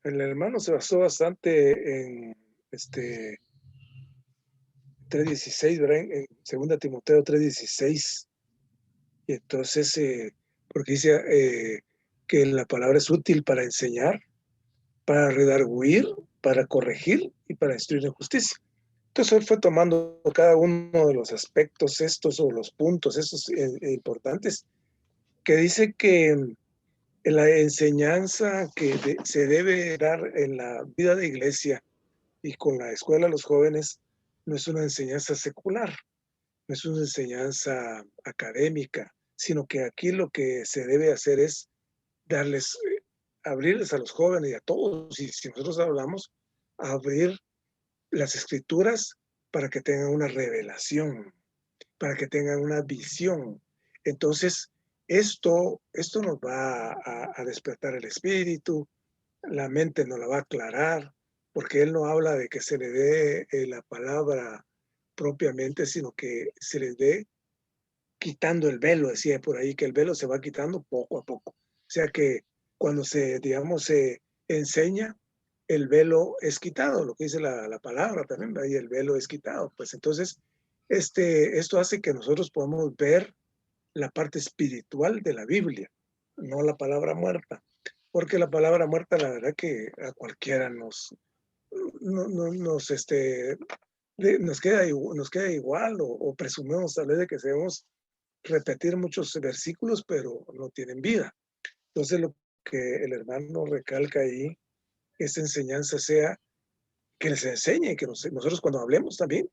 el hermano se basó bastante en 3:16, ¿verdad? En 2 Timoteo 3:16. Y entonces, porque dice que la palabra es útil para enseñar, para redarguir, para corregir y para instruir en justicia. Entonces él fue tomando cada uno de los aspectos estos o los puntos estos importantes, que dice que la enseñanza que se debe dar en la vida de iglesia y con la escuela a los jóvenes no es una enseñanza secular, no es una enseñanza académica, sino que aquí lo que se debe hacer es darles, abrirles a los jóvenes y a todos, y si nosotros hablamos, abrir las escrituras para que tengan una revelación, para que tengan una visión. Entonces, esto nos va a despertar el espíritu, la mente nos la va a aclarar, porque él no habla de que se le dé la palabra propiamente, sino que se les dé quitando el velo, decía por ahí, que el velo se va quitando poco a poco. O sea que cuando digamos, se enseña, el velo es quitado, lo que dice la palabra también, y el velo es quitado. Pues entonces, esto hace que nosotros podamos ver la parte espiritual de la Biblia, no la palabra muerta, porque la palabra muerta, la verdad que a cualquiera nos queda igual, o presumimos tal vez de que sabemos repetir muchos versículos, pero no tienen vida. Entonces, lo que el hermano recalca ahí, esta enseñanza sea que les enseñe, que nosotros cuando hablemos también,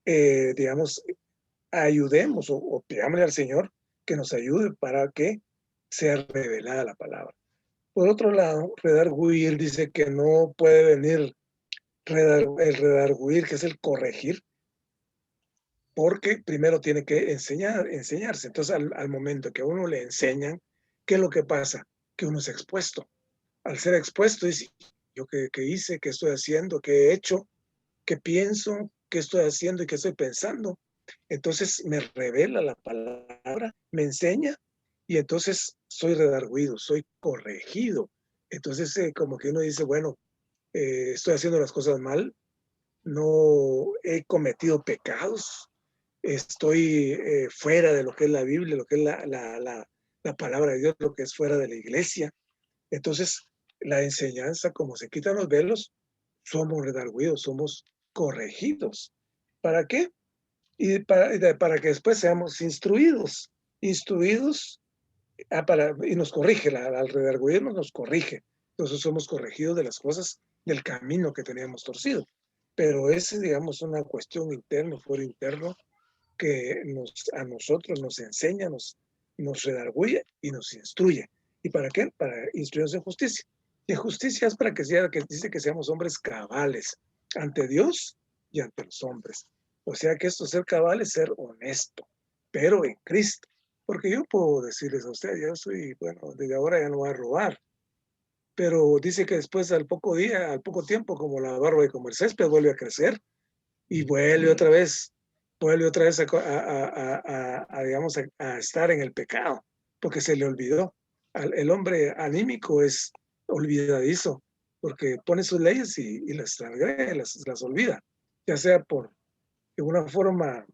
digamos, ayudemos o pidámosle al Señor que nos ayude para que sea revelada la palabra. Por otro lado, redarguir dice que no puede venir el redarguir, que es el corregir, porque primero tiene que enseñarse. Entonces, al momento que a uno le enseñan, ¿qué es lo que pasa? Que uno es expuesto. Al ser expuesto, dice, ¿yo qué hice? ¿Qué estoy haciendo? ¿Qué he hecho? ¿Qué pienso? ¿Qué estoy haciendo y qué estoy pensando? Entonces me revela la palabra, me enseña, y entonces soy redarguido, soy corregido. Entonces, como que uno dice, bueno, estoy haciendo las cosas mal, no he cometido pecados, estoy fuera de lo que es la Biblia, lo que es la palabra de Dios, lo que es fuera de la iglesia. Entonces, la enseñanza, como se quitan los velos, somos redarguidos, somos corregidos. ¿Para qué? Y para que después seamos instruidos, y nos corrige, al redarguirnos nos corrige. Entonces somos corregidos de las cosas, del camino que teníamos torcido. Pero es, digamos, una cuestión interna, fuero interno, que a nosotros nos enseña, nos redarguye y nos instruye. ¿Y para qué? Para instruirnos en justicia. Y en justicia es para que dice que seamos hombres cabales ante Dios y ante los hombres. O sea que esto ser cabal es ser honesto, pero en Cristo. Porque yo puedo decirles a ustedes, yo soy, bueno, desde ahora ya no voy a robar, pero dice que después al poco tiempo, como la barba y como el césped, vuelve a crecer y vuelve otra vez digamos, a estar en el pecado, porque se le olvidó. El hombre anímico es olvidadizo, porque pone sus leyes y las transgrede, las olvida, ya sea de una forma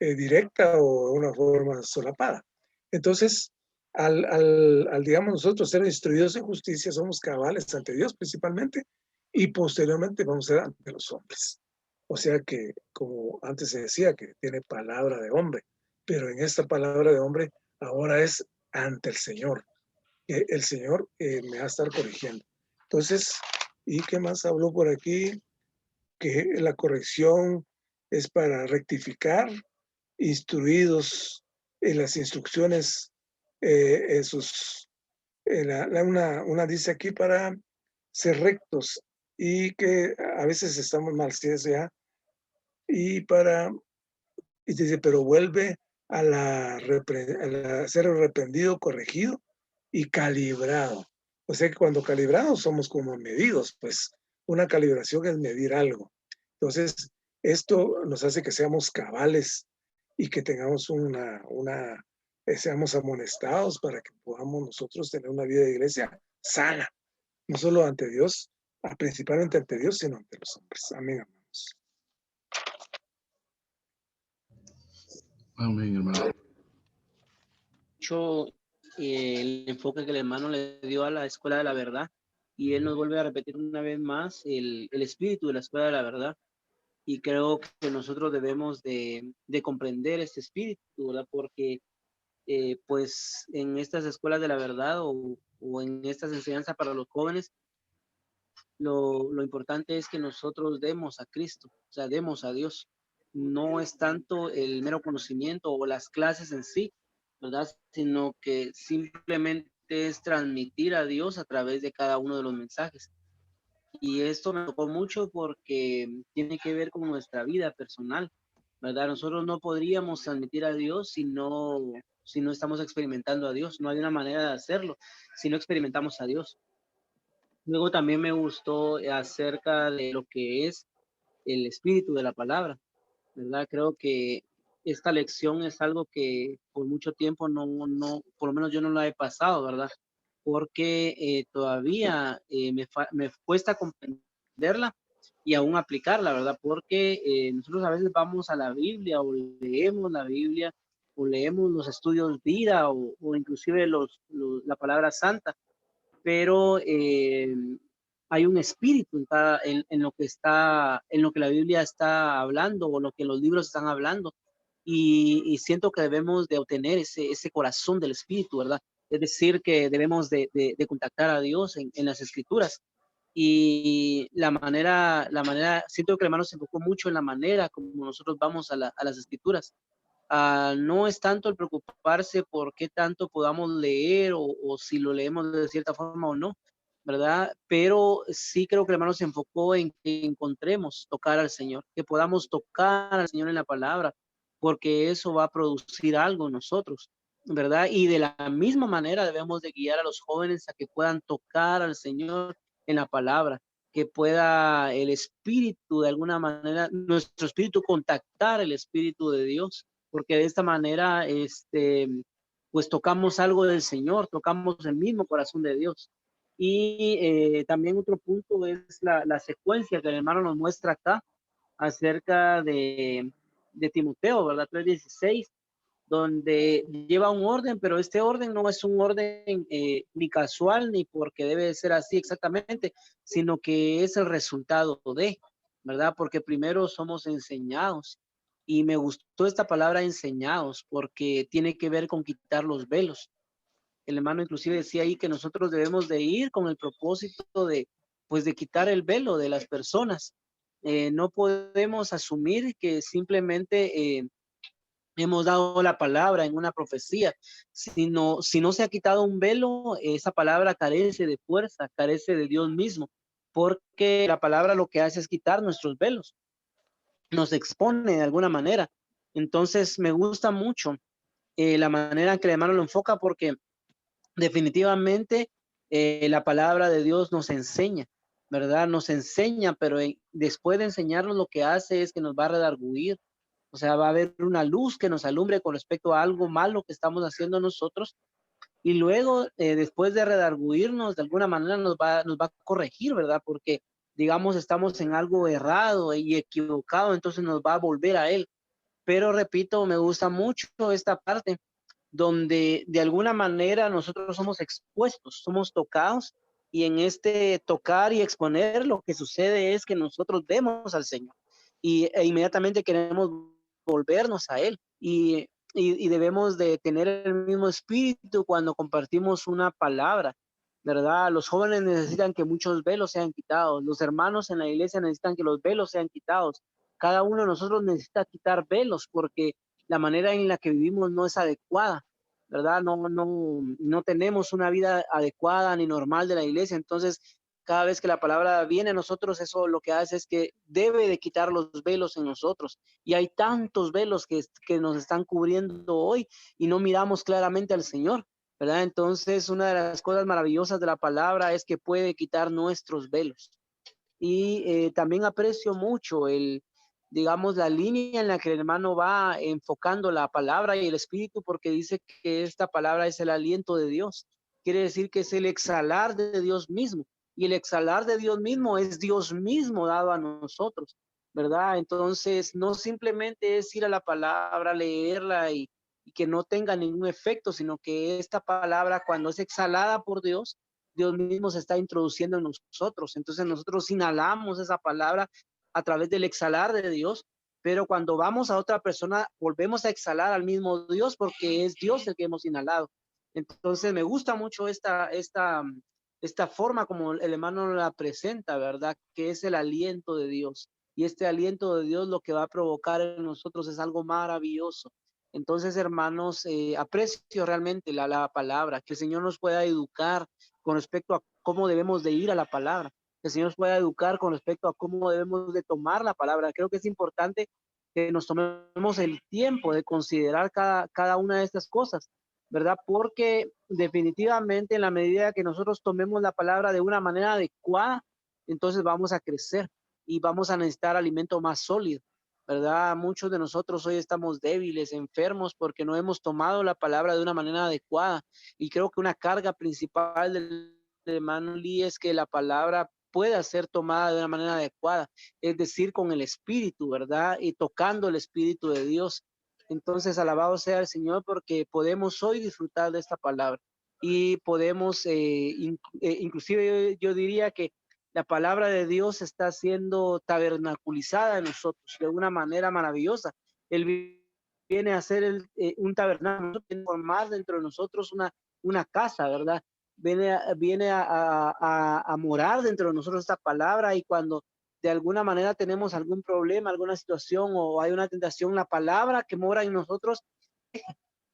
directa o de una forma solapada. Entonces, digamos, nosotros ser instruidos en justicia, somos cabales ante Dios principalmente, y posteriormente vamos a ser ante los hombres. O sea que, como antes se decía, que tiene palabra de hombre, pero en esta palabra de hombre ahora es ante el Señor. El Señor me va a estar corrigiendo. Entonces, ¿y qué más habló por aquí? Que la corrección es para rectificar, instruidos en las instrucciones, en sus, una dice aquí para ser rectos, y que a veces estamos mal, ¿sí? Eso ya, y y dice, pero vuelve a ser arrepentido, corregido y calibrado. O sea que cuando calibrados somos como medidos, pues una calibración es medir algo. Entonces, esto nos hace que seamos cabales y que tengamos seamos amonestados para que podamos nosotros tener una vida de iglesia sana, no solo ante Dios, principalmente ante Dios, sino ante los hombres. Amén, hermanos. Amén, hermano. Mucho el enfoque que el hermano le dio a la escuela de la verdad, y él nos vuelve a repetir una vez más el espíritu de la escuela de la verdad, y creo que nosotros debemos de comprender este espíritu, ¿verdad? Porque pues en estas escuelas de la verdad o en estas enseñanzas para los jóvenes, lo importante es que nosotros demos a Cristo, o sea, demos a Dios. No es tanto el mero conocimiento o las clases en sí, ¿verdad? Sino que simplemente es transmitir a Dios a través de cada uno de los mensajes. Y esto me tocó mucho porque tiene que ver con nuestra vida personal, ¿verdad? Nosotros no podríamos transmitir a Dios si no estamos experimentando a Dios. No hay una manera de hacerlo si no experimentamos a Dios. Luego también me gustó acerca de lo que es el espíritu de la palabra, ¿verdad? Creo que esta lección es algo que por mucho tiempo por lo menos yo no la he pasado, ¿verdad? Porque todavía me cuesta comprenderla y aún aplicarla, ¿verdad? Porque nosotros a veces vamos a la Biblia o leemos la Biblia o leemos los estudios vida o inclusive la palabra santa, pero hay un espíritu en lo que en lo que la Biblia está hablando o lo que los libros están hablando. Y siento que debemos de obtener ese corazón del espíritu, ¿verdad? Es decir, que debemos de contactar a Dios en las escrituras. Y siento que el hermano se enfocó mucho en la manera como nosotros vamos a las escrituras. No es tanto el preocuparse por qué tanto podamos leer o si lo leemos de cierta forma o no, ¿verdad? Pero sí creo que el hermano se enfocó en que encontremos tocar al Señor, que podamos tocar al Señor en la palabra, porque eso va a producir algo en nosotros, ¿verdad? Y de la misma manera debemos de guiar a los jóvenes a que puedan tocar al Señor en la palabra, que pueda el espíritu de alguna manera, nuestro espíritu contactar el espíritu de Dios, porque de esta manera, pues tocamos algo del Señor, tocamos el mismo corazón de Dios. Y también otro punto es la secuencia que el hermano nos muestra acá acerca de Timoteo, ¿verdad? 3:16, donde lleva un orden, pero este orden no es un orden ni casual ni porque debe ser así exactamente, sino que es el resultado de, ¿verdad? Porque primero somos enseñados, y me gustó esta palabra enseñados porque tiene que ver con quitar los velos. El hermano inclusive decía ahí que nosotros debemos de ir con el propósito pues de quitar el velo de las personas. No podemos asumir que simplemente hemos dado la palabra en una profecía. Si no se ha quitado un velo, esa palabra carece de fuerza, carece de Dios mismo, porque la palabra lo que hace es quitar nuestros velos, nos expone de alguna manera. Entonces me gusta mucho la manera en que el hermano lo enfoca, porque definitivamente la palabra de Dios nos enseña, ¿verdad? Nos enseña, pero después de enseñarnos lo que hace es que nos va a redarguir. O sea, va a haber una luz que nos alumbre con respecto a algo malo que estamos haciendo nosotros, y luego, después de redarguirnos, de alguna manera nos va a corregir, ¿verdad? Porque, digamos, estamos en algo errado y equivocado, entonces nos va a volver a Él. Pero repito, me gusta mucho esta parte donde de alguna manera nosotros somos expuestos, somos tocados, y en este tocar y exponer lo que sucede es que nosotros vemos al Señor e inmediatamente queremos volvernos a Él, y debemos de tener el mismo espíritu cuando compartimos una palabra, ¿verdad? Los jóvenes necesitan que muchos velos sean quitados, los hermanos en la iglesia necesitan que los velos sean quitados, cada uno de nosotros necesita quitar velos porque la manera en la que vivimos no es adecuada, ¿verdad? No tenemos una vida adecuada ni normal de la iglesia. Entonces, cada vez que la palabra viene a nosotros, eso lo que hace es que debe de quitar los velos en nosotros. Y hay tantos velos que nos están cubriendo hoy y no miramos claramente al Señor, ¿verdad? Entonces, una de las cosas maravillosas de la palabra es que puede quitar nuestros velos. Y también aprecio mucho digamos, la línea en la que el hermano va enfocando la palabra y el espíritu, porque dice que esta palabra es el aliento de Dios. Quiere decir que es el exhalar de Dios mismo. y el exhalar de Dios mismo es Dios mismo dado a nosotros, ¿verdad? Entonces, no simplemente es ir a la palabra, leerla y que no tenga ningún efecto, sino que esta palabra, cuando es exhalada por Dios, Dios mismo se está introduciendo en nosotros. Entonces, nosotros inhalamos esa palabra a través del exhalar de Dios, pero cuando vamos a otra persona, volvemos a exhalar al mismo Dios porque es Dios el que hemos inhalado. Entonces, me gusta mucho esta forma como el hermano la presenta, ¿verdad? Que es el aliento de Dios. Y este aliento de Dios lo que va a provocar en nosotros es algo maravilloso. Entonces, hermanos, aprecio realmente la palabra, que el Señor nos pueda educar con respecto a cómo debemos de ir a la palabra, que el Señor nos pueda educar con respecto a cómo debemos de tomar la palabra. Creo que es importante que nos tomemos el tiempo de considerar cada una de estas cosas, ¿verdad? Porque definitivamente en la medida que nosotros tomemos la palabra de una manera adecuada, entonces vamos a crecer y vamos a necesitar alimento más sólido, ¿verdad? Muchos de nosotros hoy estamos débiles, enfermos, porque no hemos tomado la palabra de una manera adecuada. Y creo que una carga principal del hermano Lee es que la palabra pueda ser tomada de una manera adecuada, es decir, con el Espíritu, ¿verdad? Y tocando el Espíritu de Dios. Entonces, alabado sea el Señor porque podemos hoy disfrutar de esta palabra y podemos, inclusive yo diría que la palabra de Dios está siendo tabernaculizada en nosotros de una manera maravillosa. Él viene a ser un tabernáculo, viene a formar dentro de nosotros una casa, ¿verdad? Viene a morar dentro de nosotros esta palabra y cuando de alguna manera tenemos algún problema, alguna situación o hay una tentación, la palabra que mora en nosotros,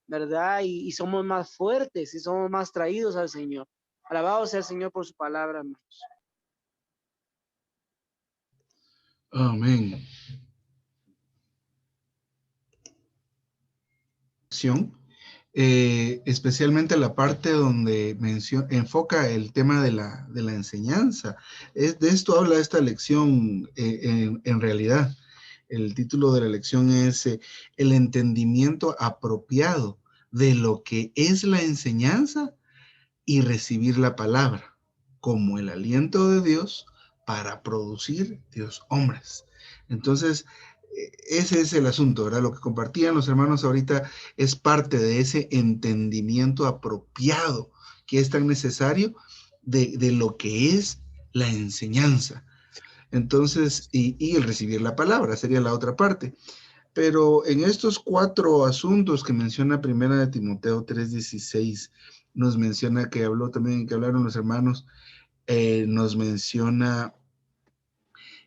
¿verdad? Y somos más fuertes y somos más traídos al Señor. Alabado sea el Señor por su palabra, hermanos. Amén. Especialmente la parte donde enfoca el tema de la enseñanza. De esto habla esta lección en realidad. El título de la lección es el entendimiento apropiado de lo que es la enseñanza y recibir la palabra como el aliento de Dios para producir Dios hombres. Entonces, ese es el asunto, ¿verdad? Lo que compartían los hermanos ahorita es parte de ese entendimiento apropiado que es tan necesario de lo que es la enseñanza. Entonces, y el recibir la palabra sería la otra parte. Pero en estos 4 asuntos que menciona Primera de Timoteo 3:16, nos menciona que habló también, que hablaron los hermanos, nos menciona,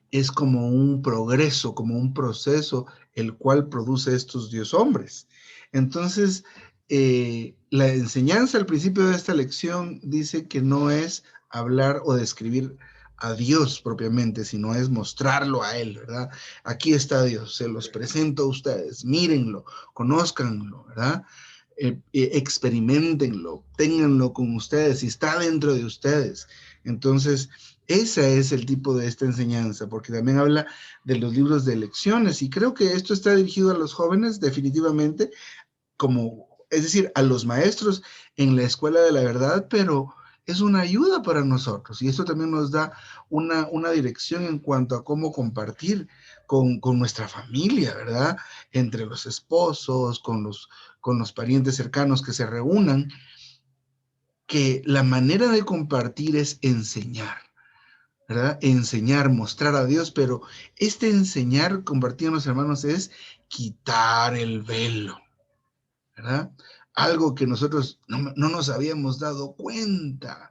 es como un progreso, como un proceso, el cual produce estos Dios hombres. Entonces, la enseñanza al principio de esta lección dice que no es hablar o describir a Dios propiamente, sino es mostrarlo a Él, ¿verdad? Aquí está Dios, se los presento a ustedes, mírenlo, conózcanlo, ¿verdad? Experimentenlo, ténganlo con ustedes, y está dentro de ustedes. Entonces, ese es el tipo de esta enseñanza, porque también habla de los libros de lecciones, y creo que esto está dirigido a los jóvenes definitivamente, es decir, a los maestros en la escuela de la verdad, pero es una ayuda para nosotros, y esto también nos da una dirección en cuanto a cómo compartir con nuestra familia, ¿verdad? Entre los esposos, con los parientes cercanos que se reúnan, que la manera de compartir es enseñar, ¿verdad? Enseñar, mostrar a Dios, pero este enseñar, compartir los hermanos, es quitar el velo, ¿verdad? Algo que nosotros no nos habíamos dado cuenta.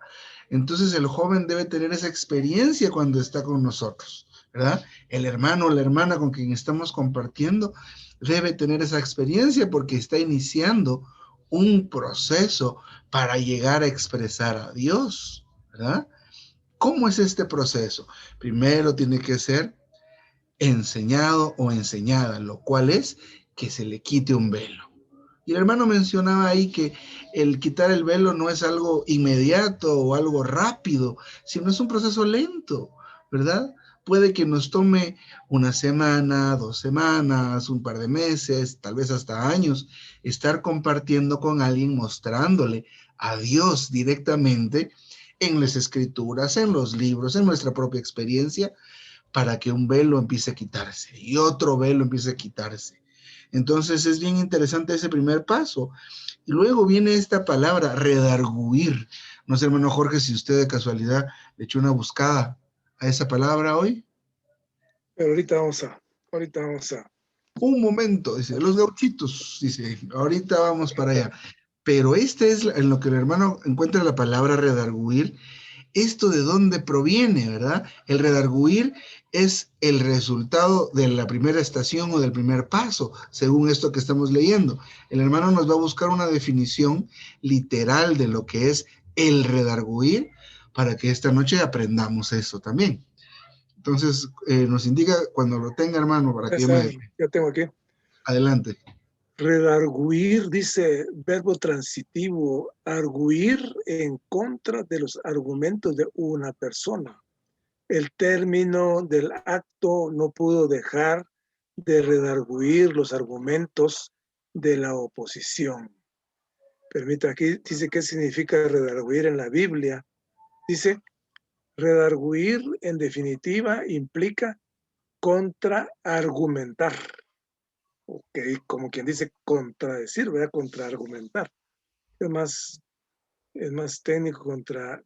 Entonces el joven debe tener esa experiencia cuando está con nosotros, ¿verdad? El hermano o la hermana con quien estamos compartiendo debe tener esa experiencia porque está iniciando un proceso para llegar a expresar a Dios, ¿verdad? ¿Cómo es este proceso? Primero tiene que ser enseñado o enseñada, lo cual es que se le quite un velo. Y el hermano mencionaba ahí que el quitar el velo no es algo inmediato o algo rápido, sino es un proceso lento, ¿verdad? Puede que nos tome una semana, 2 semanas, un par de meses, tal vez hasta años, estar compartiendo con alguien, mostrándole a Dios directamente en las escrituras, en los libros, en nuestra propia experiencia, para que un velo empiece a quitarse y otro velo empiece a quitarse. Entonces es bien interesante ese primer paso. Y luego viene esta palabra, redarguir. No sé, hermano Jorge, si usted de casualidad le echó una buscada a esa palabra hoy. Pero ahorita vamos a. Un momento, dice, los gauchitos, dice, ahorita vamos para allá. Pero este es en lo que el hermano encuentra la palabra redarguir. ¿Esto de dónde proviene, verdad? El redarguir es el resultado de la primera estación o del primer paso, según esto que estamos leyendo. El hermano nos va a buscar una definición literal de lo que es el redarguir para que esta noche aprendamos eso también. Entonces, nos indica cuando lo tenga, hermano, para que yo me... Ya tengo aquí. Adelante. Redarguir, dice verbo transitivo, arguir en contra de los argumentos de una persona. El término del acto no pudo dejar de redarguir los argumentos de la oposición. Permita, aquí dice qué significa redarguir en la Biblia. Dice, redarguir en definitiva implica contraargumentar. Okay, como quien dice contradecir, ¿verdad? Contraargumentar. Es más técnico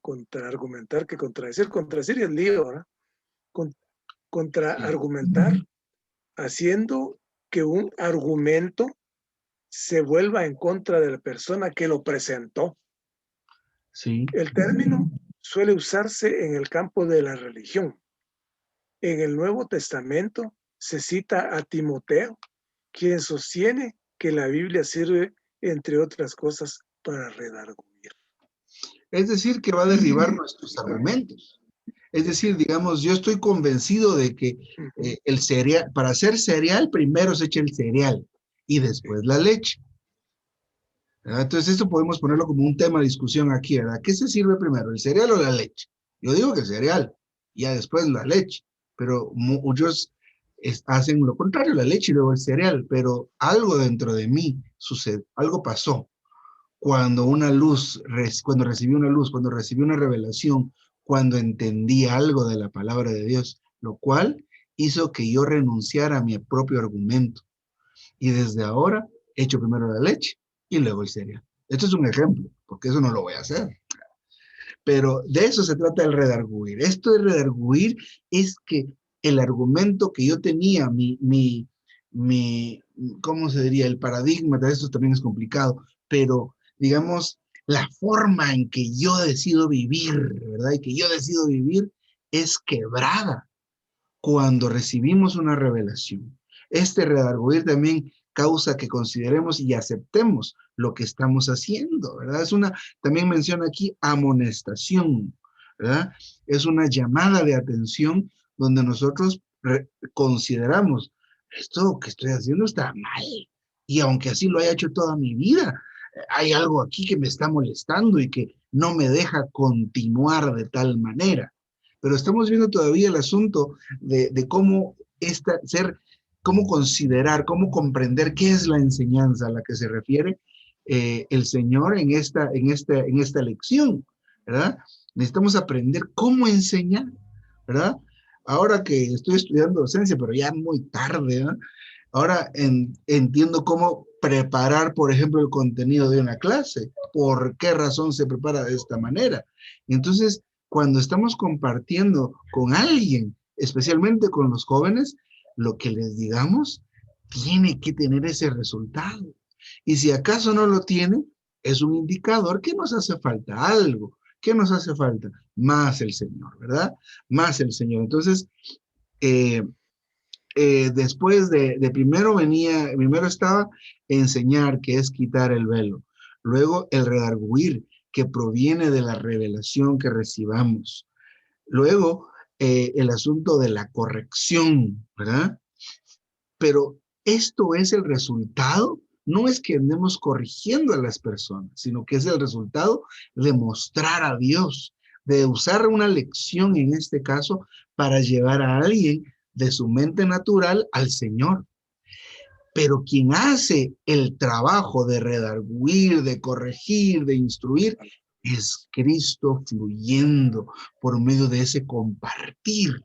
contraargumentar que contradecir. Contradecir es lío, ¿verdad? Contraargumentar, haciendo que un argumento se vuelva en contra de la persona que lo presentó. Sí. El término suele usarse en el campo de la religión. En el Nuevo Testamento se cita a Timoteo, quien sostiene que la Biblia sirve, entre otras cosas, para redarguir. Es decir, que va a derribar nuestros argumentos. Es decir, digamos, yo estoy convencido de que el cereal, para hacer cereal, primero se echa el cereal y después la leche. ¿Verdad? Entonces, esto podemos ponerlo como un tema de discusión aquí, ¿verdad? ¿Qué se sirve primero, el cereal o la leche? Yo digo que el cereal, y ya después la leche, pero muchos hacen lo contrario, la leche y luego el cereal, pero algo dentro de mí sucede, algo pasó. Cuando cuando recibí una luz, cuando recibí una revelación, cuando entendí algo de la palabra de Dios, lo cual hizo que yo renunciara a mi propio argumento. Y desde ahora, echo primero la leche y luego el cereal. Esto es un ejemplo, porque eso no lo voy a hacer. Pero de eso se trata el redarguir. Esto de redarguir es que el argumento que yo tenía, ¿cómo se diría? El paradigma de esto también es complicado, pero digamos, la forma en que yo decido vivir, ¿verdad? Y que yo decido vivir es quebrada cuando recibimos una revelación. Este redarguir también causa que consideremos y aceptemos lo que estamos haciendo, ¿verdad? También menciona aquí amonestación, ¿verdad? Es una llamada de atención donde nosotros consideramos, esto que estoy haciendo está mal, y aunque así lo haya hecho toda mi vida, hay algo aquí que me está molestando y que no me deja continuar de tal manera. Pero estamos viendo todavía el asunto de cómo cómo considerar, cómo comprender qué es la enseñanza a la que se refiere el Señor en esta lección, ¿verdad? Necesitamos aprender cómo enseñar, ¿verdad? Ahora que estoy estudiando docencia, pero ya muy tarde, ¿no? Ahora entiendo cómo preparar, por ejemplo, el contenido de una clase, por qué razón se prepara de esta manera. Entonces, cuando estamos compartiendo con alguien, especialmente con los jóvenes, lo que les digamos tiene que tener ese resultado. Y si acaso no lo tiene, es un indicador que nos hace falta algo. ¿Qué nos hace falta? Más el Señor, ¿verdad? Más el Señor. Entonces, después primero estaba enseñar, que es quitar el velo. Luego el redarguir, que proviene de la revelación que recibamos. Luego el asunto de la corrección, ¿verdad? Pero esto es el resultado, no es que andemos corrigiendo a las personas, sino que es el resultado de mostrar a Dios, de usar una lección en este caso para llevar a alguien de su mente natural al Señor. Pero quien hace el trabajo de redarguir, de corregir, de instruir, es Cristo fluyendo por medio de ese compartir.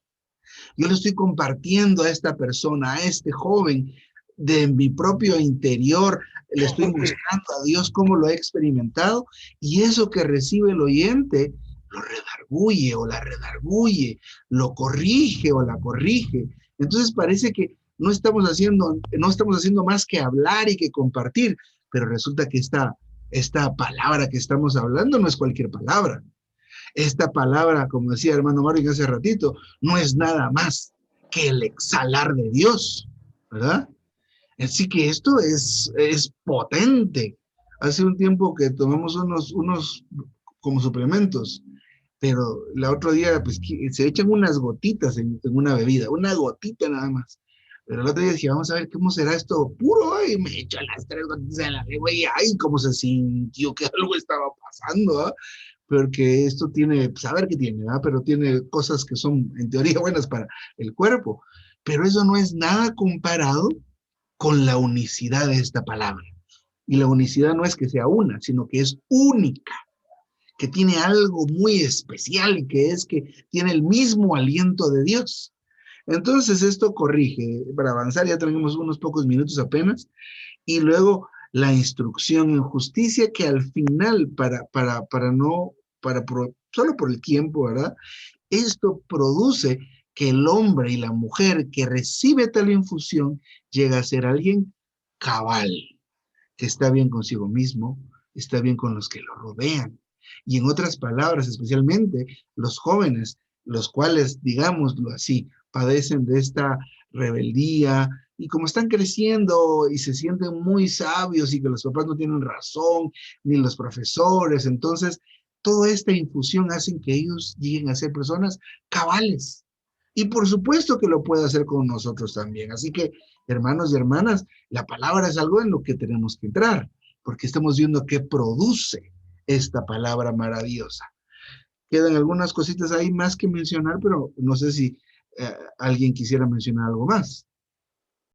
Yo le estoy compartiendo a esta persona, a este joven, de mi propio interior, le estoy mostrando a Dios cómo lo he experimentado, y eso que recibe el oyente lo redarguye o la redarguye, lo corrige o la corrige. Entonces parece que no estamos haciendo más que hablar y que compartir, pero resulta que esta palabra que estamos hablando no es cualquier palabra. Esta palabra, como decía el hermano Marvin hace ratito, no es nada más que el exhalar de Dios, ¿verdad? Así que esto es potente. Hace un tiempo que tomamos unos como suplementos, pero el otro día pues se echan unas gotitas en una bebida, una gotita nada más. Pero el otro día dije, vamos a ver cómo será esto puro, y me echo las 3 gotitas en la lengua y ay, cómo se sintió que algo estaba pasando, ¿eh? Porque esto tiene, saber qué tiene, ¿verdad? Pero tiene cosas que son en teoría buenas para el cuerpo. Pero eso no es nada comparado con la unicidad de esta palabra. Y la unicidad no es que sea una, sino que es única, que tiene algo muy especial y que es que tiene el mismo aliento de Dios. Entonces esto corrige, para avanzar ya tenemos unos pocos minutos apenas, y luego la instrucción en justicia que al final, solo por el tiempo, ¿verdad? Esto produce que el hombre y la mujer que recibe tal infusión llega a ser alguien cabal, que está bien consigo mismo, está bien con los que lo rodean. Y en otras palabras, especialmente los jóvenes, los cuales, digámoslo así, padecen de esta rebeldía y como están creciendo y se sienten muy sabios y que los papás no tienen razón, ni los profesores, entonces toda esta infusión hace que ellos lleguen a ser personas cabales. Y por supuesto que lo puede hacer con nosotros también. Así que, hermanos y hermanas, la palabra es algo en lo que tenemos que entrar, porque estamos viendo qué produce esta palabra maravillosa. Quedan algunas cositas ahí más que mencionar, pero no sé si alguien quisiera mencionar algo más.